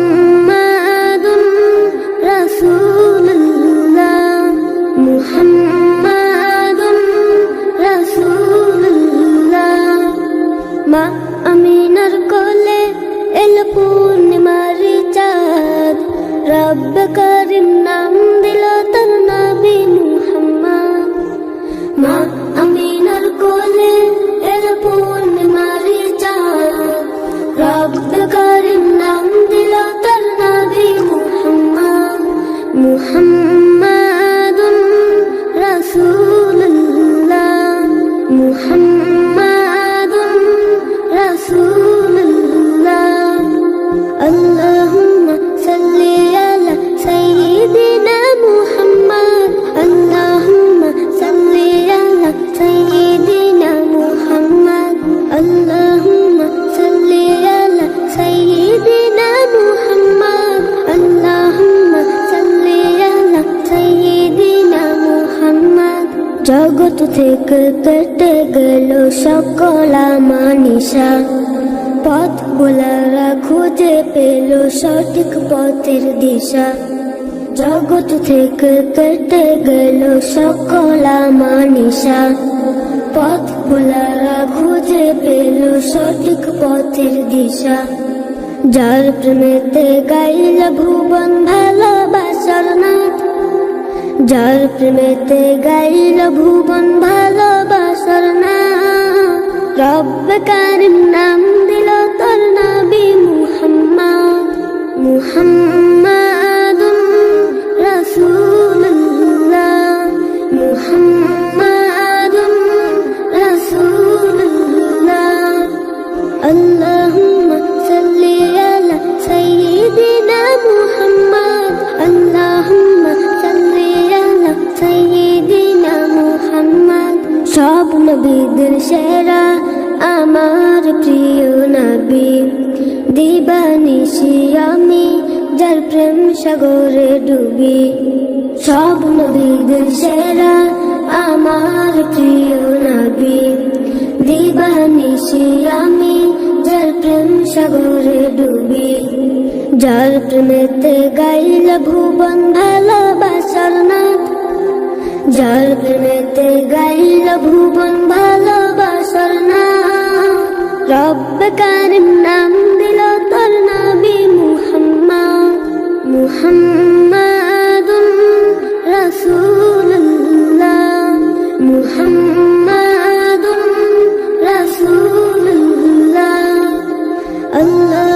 মুহাম্মাদুর রাসূলুল্লাহ মুহাম্মাদুর রাসূলুল্লাহ মা আমিনার কোলে এল পূর্ণিমার চাঁদ রব্ব করিম নাম দিল তার নবী মুহাম্মদ মা আমিনার কোলে এল পূর্ণিমার চাঁদ রব্ব করিম নাম দিল তার নবী মুহাম্মদ মুহাম্মাদুর রাসূলুল্লাহ মুহাম্মাদুর রাসূলুল্লাহ আল্লাহুম্মা সাল্লি আলা সাইয়্যিদিনা মুহাম্মদ আল্লাহুম্মা সাল্লি আলা সাইয়্যিদিনা মুহাম্মদ আল্লাহুম্মা সাল্লি আলা সাইয়্যিদিনা মুহাম্মদ আল্লাহুম্মা সাল্লি আলা সাইয়্যিদিনা মুহাম্মদ জগৎ থেকে কেটে গেল সকল মানিসা পথ ভোলারা খুঁজে পেল সঠিক পথের দিশা জগৎ থেকে কেটে গেল সকল মানিসা পথ ভোলারা খুঁজে পেল সঠিক পথের দিশা যার প্রেমেতে গাইল ভুবন ভালোবাসার নাথ যার প্রেমেতে গাইল ভুবন ভালোবাসার নাথ রব্ব কারিম নাম দিল তোর নবী মুহাম্মদ মুহাম্মাদুর রাসূলুল্লাহ মুহাম্মাদুর রাসূলুল্লাহ আল্লাহুম্মা সাল্লি আলা সাইয়্যিদিনা মুহাম্মদ আল্লাহুম্মা সাল্লি আলা সাইয়্যিদিনা মুহাম্মদ সব নবীদের সেরা আমার প্রিয় নবী দিবানিশি আমি যার প্রেম সাগরে ডুবি সব নবীদের সেরা আমার প্রিয় নবী দিবানিশি আমি যার প্রেম সাগরে ডুবি যার প্রেমেতে গাইল ভুবন ভালোবাসার নাথ যার প্রেমেতে গাইল ভুবন ভালোবাসার নাথ রব্ব কারিম নাম দিল তোর নবী মুহাম্মদ মুহাম্মাদুর রাসূলুল্লাহ মুহাম্মাদুর রাসূলুল্লাহ আল্লাহ